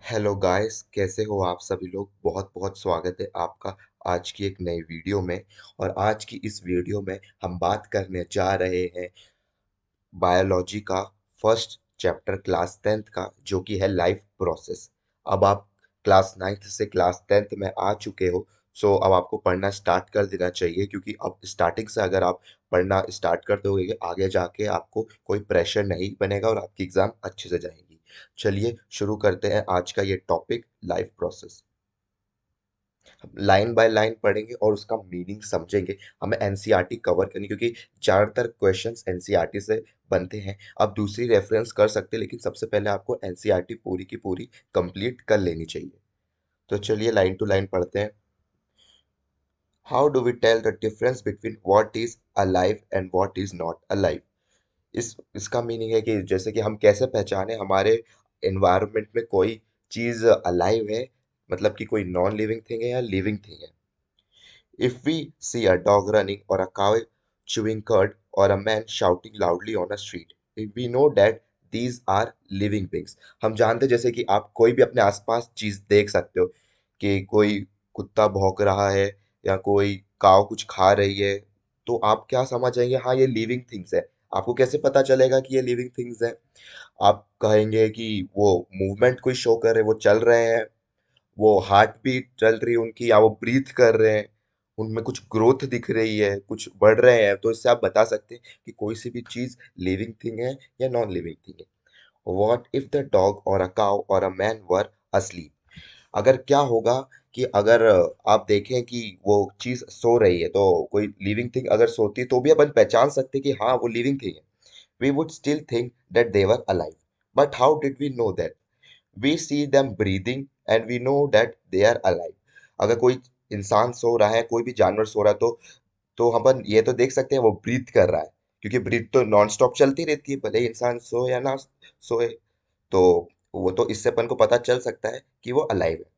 Hello guys, कैसे हो आप सभी लोग। बहुत बहुत स्वागत है आपका आज की एक नई वीडियो में। और आज की इस वीडियो में हम बात करने जा रहे हैं बायोलॉजी का फर्स्ट चैप्टर क्लास 10th का, जो कि है लाइफ प्रोसेस। अब आप क्लास 9th से क्लास 10th में आ चुके हो। सो अब आपको पढ़ना स्टार्ट कर देना चाहिए, क्योंकि अब स्टार्टिंग से अगर आप पढ़ना स्टार्ट कर दोगे आगे जाके आपको कोई प्रेशर नहीं बनेगा और आपकी एग्ज़ाम अच्छे से जाएगी। चलिए शुरू करते हैं आज का ये topic, life process. Line by line पढ़ेंगे और उसका मीनिंग समझेंगे। हमें एनसीईआरटी कवर करनी, क्योंकि ज़्यादातर क्वेश्चंस एनसीईआरटी से बनते हैं। आप दूसरी रेफरेंस कर सकते हैं, लेकिन सबसे पहले आपको एनसीईआरटी पूरी की पूरी कंप्लीट कर लेनी चाहिए। तो चलिए लाइन टू लाइन पढ़ते हैं। How do we tell the difference between what is alive and what is not alive. इसका मीनिंग है कि जैसे कि हम कैसे पहचाने हमारे एनवायरनमेंट में कोई चीज़ अलाइव है, मतलब कि कोई नॉन लिविंग थिंग है या लिविंग थिंग है। If we see a dog running or a cow chewing cud or a man shouting loudly on a street, we know that these are living beings. हम जानते हैं, जैसे कि आप कोई भी अपने आसपास चीज देख सकते हो कि कोई कुत्ता भौंक रहा है या कोई काव कुछ खा रही है, तो आप क्या समझ जाएंगे, हाँ ये लिविंग थिंग्स है। आपको कैसे पता चलेगा कि ये लिविंग थिंग्स है? आप कहेंगे कि वो मूवमेंट कोई शो कर रहे हैं, वो चल रहे हैं, वो हार्ट बीट चल रही है उनकी, या वो ब्रीथ कर रहे हैं, उनमें कुछ ग्रोथ दिख रही है, कुछ बढ़ रहे हैं, तो इससे आप बता सकते हैं कि कोई सी भी चीज लिविंग थिंग है या नॉन लिविंग थिंग है। वॉट इफ द डॉग और अ काउ और अ मैन वर asleep? अगर क्या होगा कि अगर आप देखें कि वो चीज सो रही है, तो कोई लिविंग थिंग अगर सोती है तो भी अपन पहचान सकते हैं कि हाँ वो लिविंग थिंग है। We would still think that they were alive, but how did we know that? We see them breathing and we know that they are alive. अगर कोई इंसान सो रहा है, कोई भी जानवर सो रहा है, तो हम ये तो देख सकते हैं वो ब्रीथ कर रहा है, क्योंकि ब्रीथ तो नॉन स्टॉप चलती रहती है, भले ही इंसान सो या ना सोए। तो वो तो इससे अपन को पता चल सकता है कि वो अलाइव है।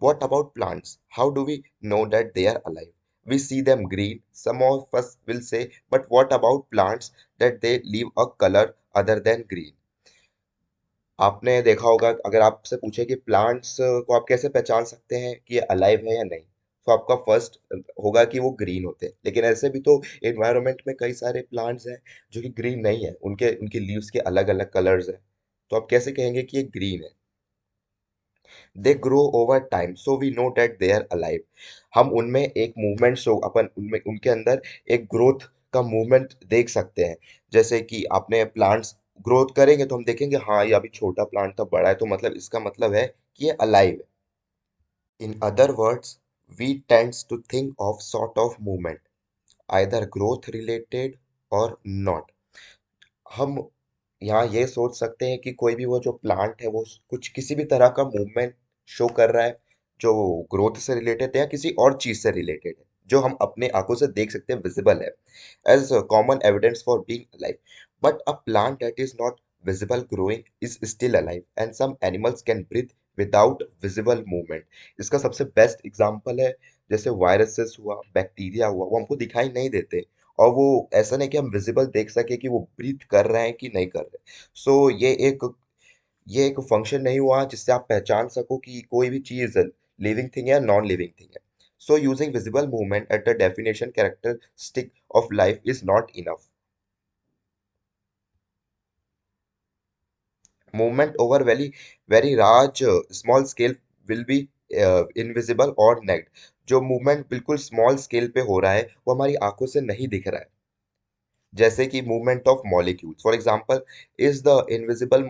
What about plants? How do we know that they are alive? We see them green. Some of us will say, but what about plants that they leave a color other than green? आपने देखा होगा, अगर आपसे पूछे कि plants को आप कैसे पहचान सकते हैं कि ये अलाइव है या नहीं, तो आपका फर्स्ट होगा कि वो ग्रीन होते हैं। लेकिन ऐसे भी तो एनवायरनमेंट में कई सारे प्लांट्स हैं जो कि ग्रीन नहीं है, उनके उनकी लीव्स के अलग अलग कलर्स हैं। तो आप कैसे कहेंगे कि ये ग्रीन है? They grow over time so we know that they are alive. हम उनमें एक मूवमेंट शो, अपन उनमें उनके अंदर एक ग्रोथ का मूवमेंट देख सकते हैं। जैसे कि आपने प्लांट्स ग्रोथ करेंगे तो हम देखेंगे हाँ ये अभी छोटा प्लांट था, बड़ा है, तो मतलब इसका मतलब है कि ये अलाइव है। In other words, we tends to think of sort of movement, either growth related और नॉट। हम यहाँ ये सोच सकते हैं कि कोई भी वो जो प्लांट है वो कुछ किसी भी तरह का मूवमेंट शो कर रहा है, जो ग्रोथ से रिलेटेड है या किसी और चीज से रिलेटेड है, जो हम अपने आंखों से देख सकते हैं, विजिबल है, as common evidence for being alive. But a plant that is not visible growing is still alive and some animals can breathe without visible movement. इसका सबसे बेस्ट एग्जांपल है, जैसे वायरसेस हुआ, बैक्टीरिया हुआ, वो हमको दिखाई नहीं देते, और वो ऐसा नहीं कि हम विजिबल देख सके कि वो ब्रीथ कर रहे हैं कि नहीं कर रहे। सो ये एक फंक्शन नहीं हुआ जिससे आप पहचान सको कि कोई भी चीज लिविंग थिंग है या नॉन लिविंग थिंग है। So using visible movement at the definition characteristic of life is not enough. Movement over very large small scale will be invisible और नेग्ड। जो मूवमेंट बिल्कुल स्मॉल स्केल पे हो रहा है वो हमारी आंखों से नहीं दिख रहा है, जैसे कि movement of molecules for example. Is the invisible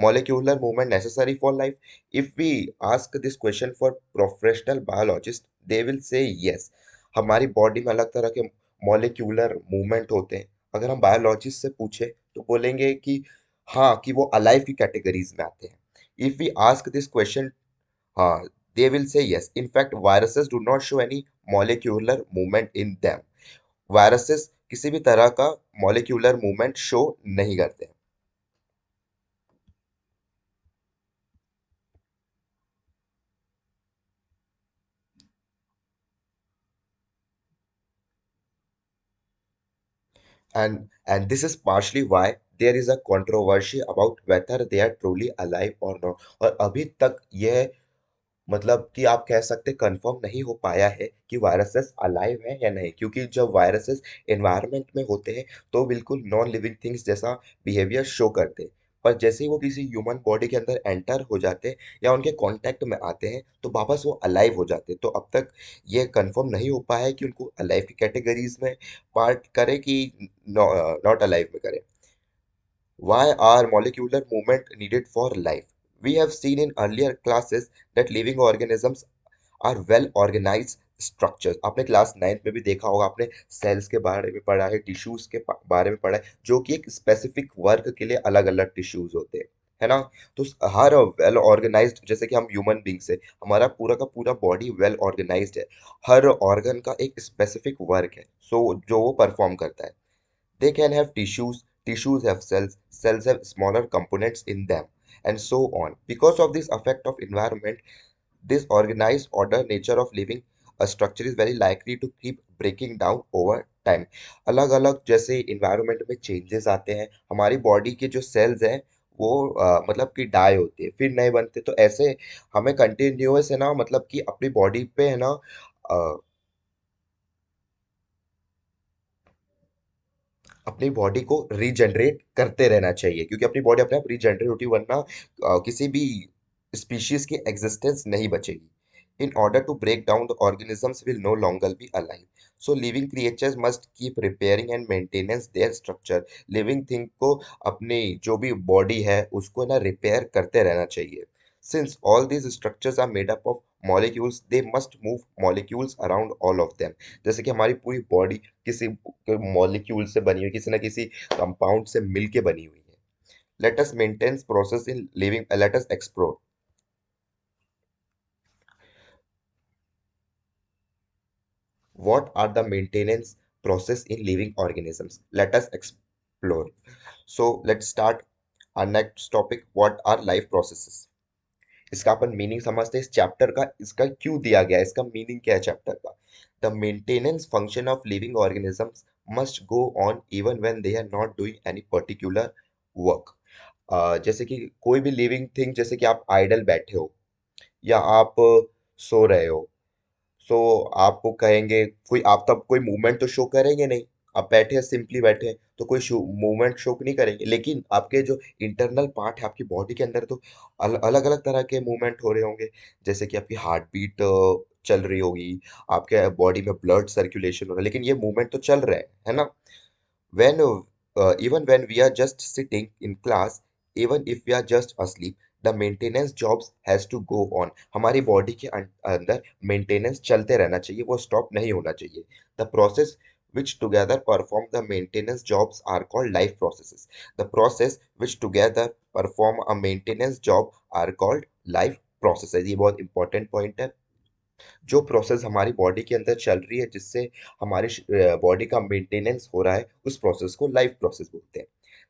molecular movement necessary for life? If we ask this question for professional biologists, they will say yes. हमारी बॉडी में अलग तरह के मॉलिक्यूलर मूवमेंट होते हैं। अगर हम बायोलॉजिस्ट से पूछे तो बोलेंगे कि हाँ, कि वो अलाइव की कैटेगरीज में आते हैं। If we ask this question, हाँ, they will say yes. In fact, viruses do not show any molecular movement in them. Viruses किसी भी तरह का मॉलिक्यूलर मूवमेंट शो नहीं करते हैं। And this is partially why there is a controversy about whether they are truly alive or not. और अभी तक यह मतलब कि आप कह सकते कंफर्म नहीं हो पाया है कि वायरसेस अलाइव हैं या नहीं, क्योंकि जब वायरसेस एनवायरनमेंट में होते हैं तो बिल्कुल नॉन लिविंग थिंग्स जैसा बिहेवियर शो करते हैं। पर जैसे ही वो किसी ह्यूमन बॉडी के अंदर एंटर हो जाते हैं या उनके कांटेक्ट में आते हैं तो वापस वो अलाइव हो जाते हैं। तो अब तक ये कंफर्म नहीं हो पाया है कि उनको अलाइव की कैटेगरीज में पार्ट करें कि नॉट अलाइव में करें। Why are molecular movement needed for life? We have seen in earlier classes that living organisms are well organized structures. आपने क्लास 9th में भी देखा होगा, आपने सेल्स के बारे में पढ़ा है, टिश्यूज के बारे में पढ़ा है, जो कि एक स्पेसिफिक वर्क के लिए अलग अलग टिश्यूज होते हैं, है ना। तो हर वेल ऑर्गेनाइज्ड, जैसे कि हम ह्यूमन बींग्स है, हमारा पूरा का पूरा बॉडी वेल ऑर्गेनाइज्ड है। हर ऑर्गन का एक स्पेसिफिक वर्क है, सो जो वो परफॉर्म करता है। They can have tissues, tissues have cells, cells have smaller components in them, and so on. Because of this effect of environment, this organized order nature of living a structure is very likely to keep breaking down over time. अलग अलग जैसे environment में changes आते हैं, हमारी body के जो sales हैं वो मतलब कि डाई होते हैं फिर नए बनते हैं। तो ऐसे हमें कंटिन्यूअस है ना, मतलब कि अपनी बॉडी पे है ना अपनी बॉडी को रीजनरेट करते रहना चाहिए, क्योंकि अपनी बॉडी अपने आप रीजनरेट होती है, वरना किसी भी स्पीशीज की एग्जिस्टेंस नहीं बचेगी। In order to break down the organisms will no longer be alive, so living creatures must keep repairing and maintenance their structure. Living thing को अपनी जो भी बॉडी है उसको ना रिपेयर करते रहना चाहिए। Since all these structures are made up of molecules, they must move molecules around all of them. जैसे कि हमारी पूरी बॉडी किसी मॉलिक्यूल से बनी हुई, किसी ना किसी कंपाउंड से मिलके बनी हुई है। Let us maintain process in living, let us explore what are the maintenance process in living organisms. Let us explore. So let's start our next topic, what are life processes. इसका अपन meaning समझते हैं, इस chapter का इसका क्यों दिया गया है, इसका मीनिंग क्या है चैप्टर का। The maintenance function of living organisms must go on even when they are not doing any particular work. जैसे कि कोई भी लिविंग थिंग, जैसे कि आप आइडल बैठे हो या आप सो रहे हो, सो आपको कहेंगे कोई, आप तब कोई मूवमेंट तो शो करेंगे नहीं। आप बैठे हैं, सिंपली बैठे हैं, तो कोई मूवमेंट शो नहीं करेंगे, लेकिन आपके जो इंटरनल पार्ट है आपकी बॉडी के अंदर तो अलग अलग तरह के मूवमेंट हो रहे होंगे। जैसे कि आपकी हार्ट बीट चल रही होगी, आपके बॉडी में ब्लड सर्कुलेशन हो रहा है, लेकिन ये मूवमेंट तो चल रहे हैं, है ना। when even when we are just sitting in class, even if we are just asleep, the maintenance jobs has to go on. हमारी बॉडी के अंदर मेंटेनेंस चलते रहना चाहिए, वो स्टॉप नहीं होना चाहिए। The process which together perform the maintenance jobs are called life processes. The process which together perform a maintenance job are called life processes. ये बहुत इंपॉर्टेंट पॉइंट है। जो प्रोसेस हमारी बॉडी के अंदर चल रही है, जिससे हमारी बॉडी का मेंटेनेंस हो रहा है, उस प्रोसेस को लाइफ प्रोसेस बोलते हैं।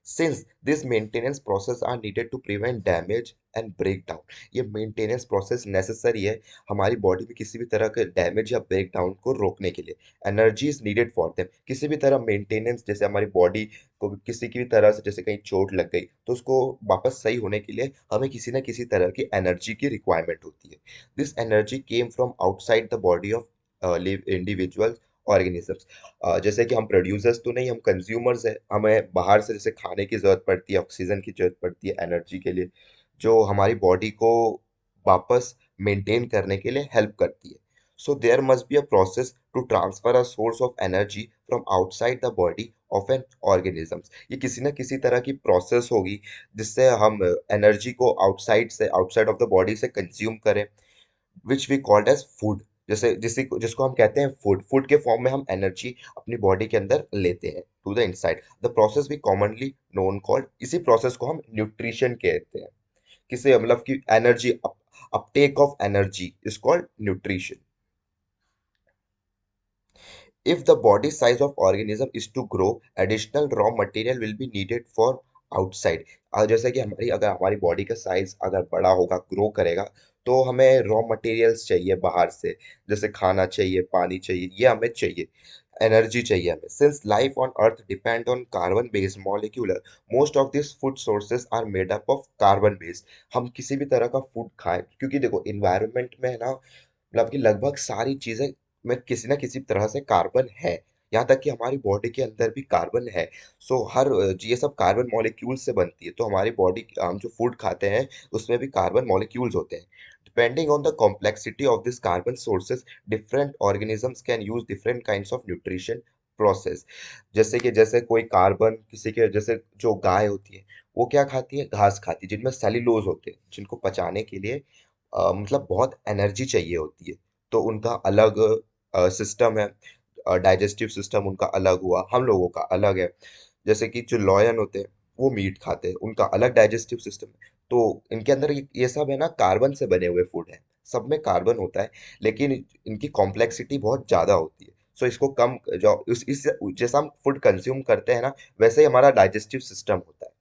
Since this maintenance process are needed to prevent damage and break down, ये मेंटेनेंस प्रोसेस नेसेसरी है हमारी बॉडी में किसी भी तरह के डैमेज या ब्रेक डाउन को रोकने के लिए। Energy is needed for them, किसी भी तरह मेंटेनेंस, जैसे हमारी बॉडी को किसी की भी तरह से जैसे कहीं चोट लग गई तो उसको वापस सही होने के लिए हमें किसी ना किसी तरह की एनर्जी की रिक्वायरमेंट होती है। This energy came from outside the body of live individuals organisms। जैसे कि हम प्रोड्यूसर्स तो नहीं, हम कंज्यूमर्स हैं, हमें बाहर से जैसे खाने की जरूरत पड़ती है, ऑक्सीजन की जरूरत पड़ती है एनर्जी के लिए, जो हमारी बॉडी को वापस मेंटेन करने के लिए हेल्प करती है। So there must be a process to transfer a source of energy from outside the body of an organisms. ये किसी ना किसी तरह की प्रोसेस होगी जिससे हम एनर्जी को आउटसाइड से, आउटसाइड ऑफ द बॉडी से कंज्यूम करें, which we called as food. जैसे जिसको हम कहते हैं फूड, फूड के फॉर्म में हम एनर्जी अपनी बॉडी के अंदर लेते हैं to the inside. The process we commonly known called, इसी प्रोसेस को हम न्यूट्रिशन कहते हैं। किसे मतलब कि energy uptake of energy is called nutrition. If the body size of organism is to grow, additional raw material will be needed for outside। जैसे कि हमारी अगर हमारी बॉडी का साइज अगर बड़ा होगा, ग्रो करेगा, तो हमें रॉ मटेरियल्स चाहिए बाहर से, जैसे खाना चाहिए, पानी चाहिए, ये हमें चाहिए। एनर्जी चाहिए हमें। Since life on earth depend on carbon based molecular, most of this food sources are made up of carbon based. हम किसी भी तरह का फूड खाएं, क्योंकि देखो इन्वायरमेंट में है ना, मतलब कि लगभग सारी चीजें में किसी ना किसी तरह से कार्बन है। यहाँ तक कि हमारी बॉडी के अंदर भी कार्बन है। सो हर ये सब कार्बन मॉलिक्यूल से बनती है, तो हमारी बॉडी, हम जो फूड खाते हैं उसमें भी कार्बन मॉलिक्यूल्स होते हैं। Depending on the complexity of this carbon sources, different organisms can use different kinds of nutrition process. जैसे कि जैसे कोई कार्बन, किसी के जैसे जो गाय होती है वो क्या खाती है, घास खाती है, जिनमें सेल्यूलोज होते हैं, जिनको पचाने के लिए मतलब बहुत एनर्जी चाहिए होती है। तो उनका अलग सिस्टम है, डाइजेस्टिव सिस्टम उनका अलग हुआ, हम लोगों का अलग है। जैसे कि जो लॉयन होते हैं वो मीट खाते हैं, उनका अलग डाइजेस्टिव सिस्टम है। तो इनके अंदर ये सब है ना, कार्बन से बने हुए फूड है, सब में कार्बन होता है, लेकिन इनकी कॉम्प्लेक्सिटी बहुत ज़्यादा होती है। सो इसको कम जो इस जैसा हम फूड कंज्यूम करते हैं ना, वैसे ही हमारा डाइजेस्टिव सिस्टम होता है।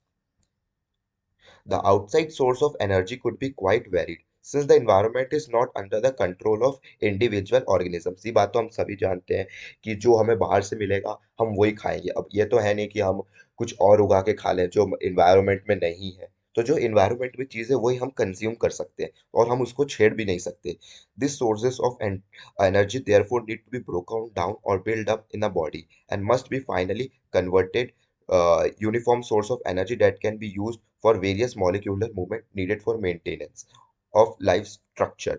The outside source of energy could be quite varied since the environment is not under the control of individual organisms। ये बात तो हम सभी जानते हैं कि जो हमें बाहर से मिलेगा हम वही खाएंगे। अब ये तो है नहीं कि हम कुछ और उगा के खा लें जो इन्वायरमेंट में नहीं है। तो जो इन्वायरमेंट में चीज़ है वही हम कंज्यूम कर सकते हैं, और हम उसको छेड़ भी नहीं सकते। This sources of energy therefore need to be broken down और build up in a body and must be finally converted uniform source of energy that can be used for various molecular movement needed for maintenance of life structure।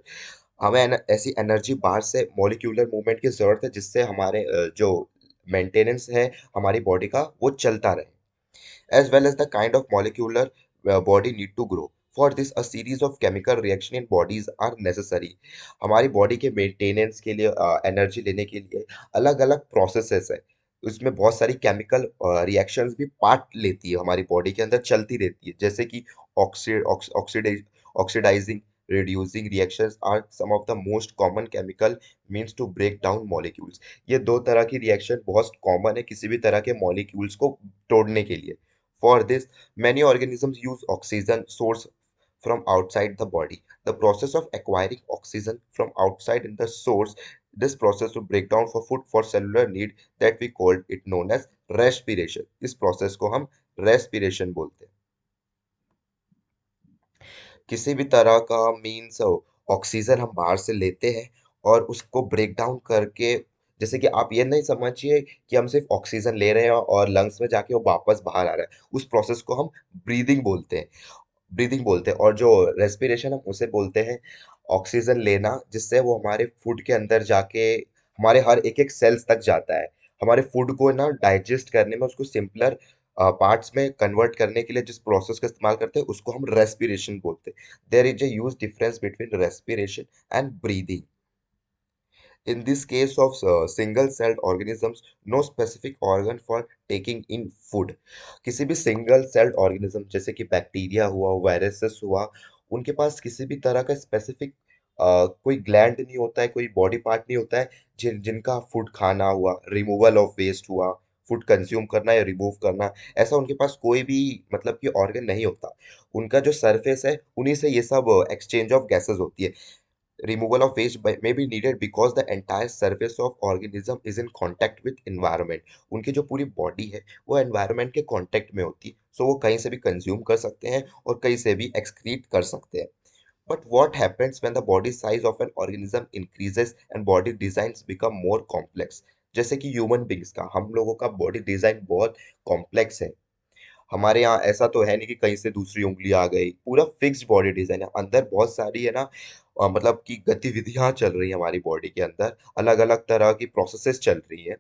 हमें ऐसी energy बाहर से molecular movement की जरूरत है, जिससे हमारे जो मेंटेनेंस है हमारी बॉडी का वो चलता रहे। as well as the kind of molecular body need to grow. For this, a series of chemical reaction in bodies are necessary। हमारी बॉडी के मेंटेनेंस के लिए, एनर्जी लेने के लिए अलग अलग प्रोसेसेस है। उसमें बहुत सारी केमिकल रिएक्शंस भी पार्ट लेती है, हमारी बॉडी के अंदर चलती रहती है, जैसे कि oxidising, reducing reactions are some of the most common chemical means to break down molecules। ये दो तरह की रिएक्शन बहुत कॉमन है किसी भी तरह के मॉलिक्यूल्स को तोड़ने के लिए। For this, many organisms use oxygen source from outside the body। The process of acquiring oxygen from outside in the source, this process to break down for food for cellular need, that we called it known as respiration। इस process को हम respiration बोलते हैं। किसी भी तरह का means oxygen हम बाहर से लेते हैं और उसको ब्रेक डाउन करके, जैसे कि आप ये नहीं समझिए कि हम सिर्फ ऑक्सीजन ले रहे हैं और लंग्स में जाके वो वापस बाहर आ रहा है, उस प्रोसेस को हम ब्रीदिंग बोलते हैं। ब्रीदिंग बोलते हैं, और जो रेस्पिरेशन हम उसे बोलते हैं ऑक्सीजन लेना, जिससे वो हमारे फूड के अंदर जाके हमारे हर एक एक सेल्स तक जाता है। हमारे फूड को ना डाइजेस्ट करने में, उसको सिंपलर पार्ट्स में कन्वर्ट करने के लिए जिस प्रोसेस का इस्तेमाल करते हैं उसको हम रेस्पिरेशन बोलते हैं। There is a huge difference between respiration and breathing। In this case of single-celled organisms, no specific organ for taking in food। किसी भी सिंगल सेल्ड ऑर्गेनिज्म जैसे कि बैक्टीरिया हुआ, वायरसेस हुआ, उनके पास किसी भी तरह का स्पेसिफिक कोई ग्लैंड नहीं होता है, कोई बॉडी पार्ट नहीं होता है जिनका फूड खाना हुआ, रिमूवल ऑफ वेस्ट हुआ, फूड कंज्यूम करना या रिमूव करना, ऐसा उनके पास कोई भी मतलब कि ऑर्गन नहीं होता। उनका जो सरफेस है उन्हीं से ये सब एक्सचेंज ऑफ गैसेस होती है। Removal of waste may be needed because the entire surface of organism is in contact with environment। उनकी जो पूरी बॉडी है वो एनवायरनमेंट के कांटेक्ट में होती है, सो वो कहीं से भी कंज्यूम कर सकते हैं और कहीं से भी एक्सक्रीट कर सकते हैं। But what happens when the body size of an organism increases and body designs become more complex? जैसे कि ह्यूमन बींग्स का, हम लोगों का बॉडी डिजाइन बहुत कॉम्प्लेक्स है। हमारे यहाँ ऐसा तो है नहीं कि कहीं से दूसरी उंगली आ गई, पूरा फिक्स्ड बॉडी डिजाइन है। अंदर बहुत सारी है ना, मतलब कि गतिविधियां चल रही है हमारी बॉडी के अंदर, अलग अलग तरह की प्रोसेसेस चल रही है।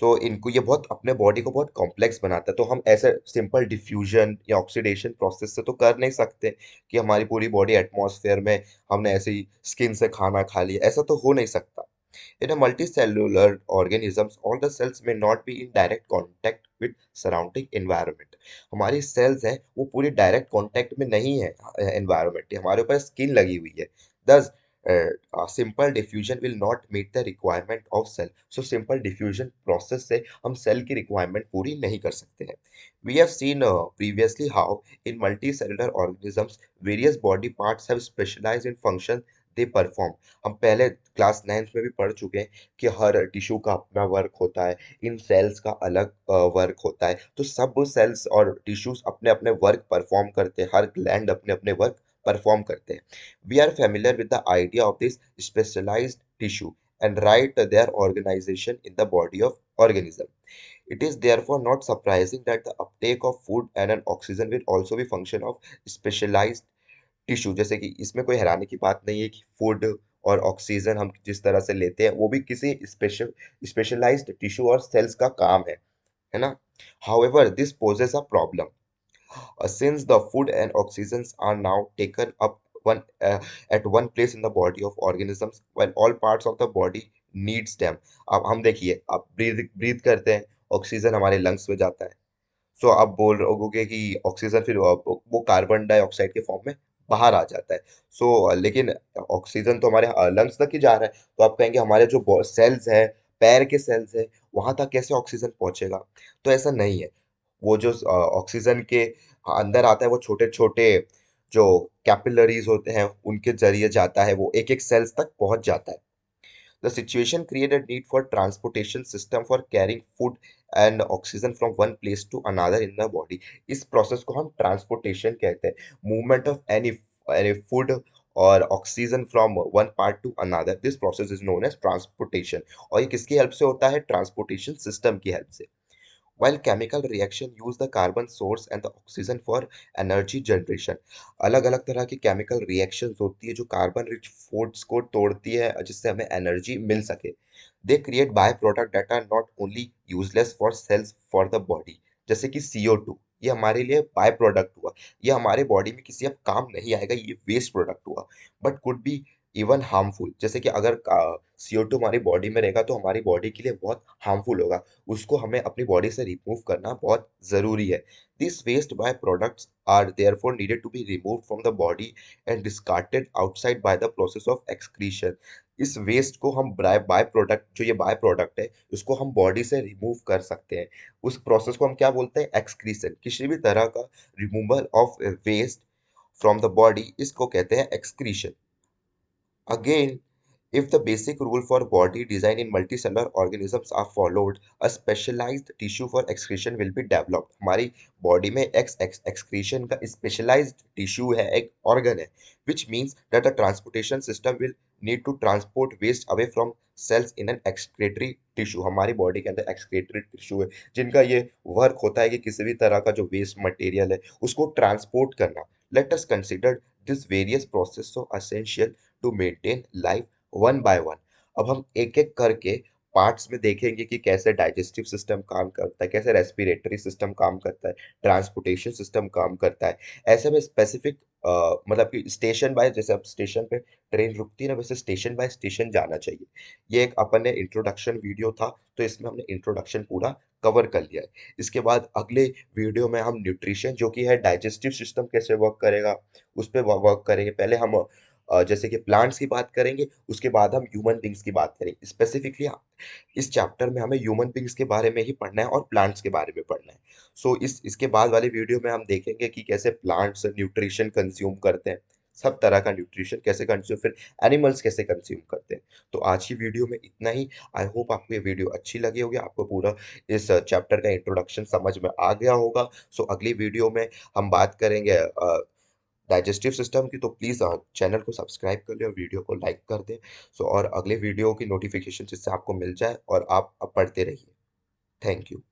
सो इनको ये बहुत अपने बॉडी को बहुत कॉम्प्लेक्स बनाता है। तो हम ऐसे सिंपल डिफ्यूजन या ऑक्सीडेशन प्रोसेस से तो कर नहीं सकते कि हमारी पूरी बॉडी एटमॉस्फेयर में हमने ऐसे ही स्किन से खाना खा लिया, ऐसा तो हो नहीं सकता। In a multicellular organisms, all the cells may not be in direct contact with surrounding environment। हमारी सेल्स हैं वो पूरी डायरेक्ट कांटेक्ट में नहीं है एनवायरनमेंट, हमारे ऊपर स्किन लगी हुई है। Thus, simple diffusion will not meet the requirement of cell, so simple diffusion process से हम सेल की रिक्वायरमेंट पूरी नहीं कर सकते हैं। We have seen previously how in multicellular organisms various body parts have specialized in function they perform। हम पहले क्लास 9 में भी पढ़ चुके हैं कि हर टिश्यू का अपना वर्क होता है, इन सेल्स का अलग वर्क होता है, तो सब सेल्स और टिश्यूज अपने अपने वर्क परफॉर्म करते हैं, हर ग्लैंड अपने अपने वर्क परफॉर्म करते हैं। We are familiar with the idea of this specialized tissue and right their organization in the body of organism. It is therefore not surprising that the uptake of food and an oxygen will also be function of specialized tissue। जैसे कि इसमें कोई हैरानी की बात नहीं है कि फूड और ऑक्सीजन हम जिस तरह से लेते हैं वो भी किसी स्पेशलाइज्ड टिश्यू और सेल्स का काम है ना। However, this poses a problem since the food and oxygens are now taken up one at one place in the body of organisms while all parts of the body needs them। अब हम देखिए, आप breathe breathe करते हैं, oxygen हमारे lungs में जाता है। सो आप बोल रहोगे कि ऑक्सीजन फिर वो कार्बन डाइऑक्साइड के फॉर्म में बाहर आ जाता है। लेकिन ऑक्सीजन तो हमारे लंग्स तक ही जा रहा है, तो आप कहेंगे हमारे जो सेल्स है, पैर के सेल्स है, वहां तक कैसे ऑक्सीजन पहुंचेगा? तो ऐसा नहीं है। वो जो ऑक्सीजन के अंदर आता है वो छोटे छोटे जो कैपिलरीज होते हैं उनके जरिए जाता है, वो एक एक सेल्स तक पहुंच जाता है। The situation created need for transportation system for carrying food and oxygen from one place to another in the body। इस प्रोसेस को हम ट्रांसपोर्टेशन कहते हैं। मूवमेंट ऑफ एनी फूड और oxygen from one part to another, this process is known as transportation. और ये किसकी help से होता है? ट्रांसपोर्टेशन सिस्टम की हेल्प से। While chemical reaction use the carbon source and the oxygen for energy generation। अलग अलग तरह की केमिकल रिएक्शंस होती है जो कार्बन रिच फूड्स को तोड़ती है जिससे हमें एनर्जी मिल सके। They create by product that are not only useless for cells for the body. जैसे कि CO2, ये हमारे लिए बाय प्रोडक्ट हुआ, ये हमारे बॉडी में किसी अब काम नहीं आएगा, ये वेस्ट प्रोडक्ट हुआ, but could be even harmful. जैसे कि अगर CO2 हमारी बॉडी में रहेगा तो हमारी बॉडी के लिए बहुत हार्मफुल होगा, उसको हमें अपनी बॉडी से रिमूव करना बहुत जरूरी है। This waste by products are therefore needed to be removed from the body and discarded outside by the process of excretion. इस वेस्ट को हम बाय प्रोडक्ट, जो ये बाय प्रोडक्ट है, उसको हम बॉडी से रिमूव कर सकते हैं। उस प्रोसेस को हम क्या बोलते हैं? एक्सक्रीशन। किसी भी तरह का removal of waste from the body, इसको कहते हैं excretion. Again, if the basic rule for body design in multicellular organisms are followed, a specialized tissue for excretion will be developed। हमारी बॉडी में excretion का specialized tissue है, एक organ है, which means that the transportation system will need to transport waste away from cells in an excretory tissue। हमारी body के अंदर excretory tissue है जिनका ये वर्क होता है कि किसी भी तरह का जो वेस्ट मटेरियल है उसको ट्रांसपोर्ट करना। Let us consider this various process so essential to maintain life one by one. अब हम एक एक करके पार्ट्स में देखेंगे कि कैसे डाइजेस्टिव सिस्टम काम करता है, कैसे रेस्पिरेटरी सिस्टम काम करता है, ट्रांसपोर्टेशन सिस्टम काम करता है। ऐसे में स्पेसिफिक मतलब कि स्टेशन बाय, जैसे अब स्टेशन पे ट्रेन रुकती है ना, वैसे स्टेशन बाय स्टेशन जाना चाहिए। ये एक अपन ने इंट्रोडक्शन वीडियो था, तो इसमें हमने इंट्रोडक्शन पूरा कवर कर लिया है। इसके बाद अगले वीडियो में हम न्यूट्रिशन, जो कि है डाइजेस्टिव सिस्टम कैसे वर्क करेगा, उस पर वर्क करेंगे। पहले हम जैसे कि प्लांट्स की बात करेंगे, उसके बाद हम ह्यूमन बींग्स की बात करेंगे। स्पेसिफिकली इस चैप्टर में हमें ह्यूमन बींग्स के बारे में ही पढ़ना है और प्लांट्स के बारे में पढ़ना है। इसके बाद वाले वीडियो में हम देखेंगे कि कैसे प्लांट्स न्यूट्रिशन कंज्यूम करते हैं, सब तरह का न्यूट्रिशन कैसे कंज्यूम, फिर एनिमल्स कैसे कंज्यूम करते हैं। तो आज की वीडियो में इतना ही। आई होप आपको ये वीडियो अच्छी लगी होगी, आपको पूरा इस चैप्टर का इंट्रोडक्शन समझ में आ गया होगा। अगली वीडियो में हम बात करेंगे डाइजेस्टिव सिस्टम की। तो प्लीज़ चैनल को सब्सक्राइब कर लें और वीडियो को लाइक कर दें। और अगले वीडियो की नोटिफिकेशन जिससे आपको मिल जाए और आप पढ़ते रहिए। Thank you.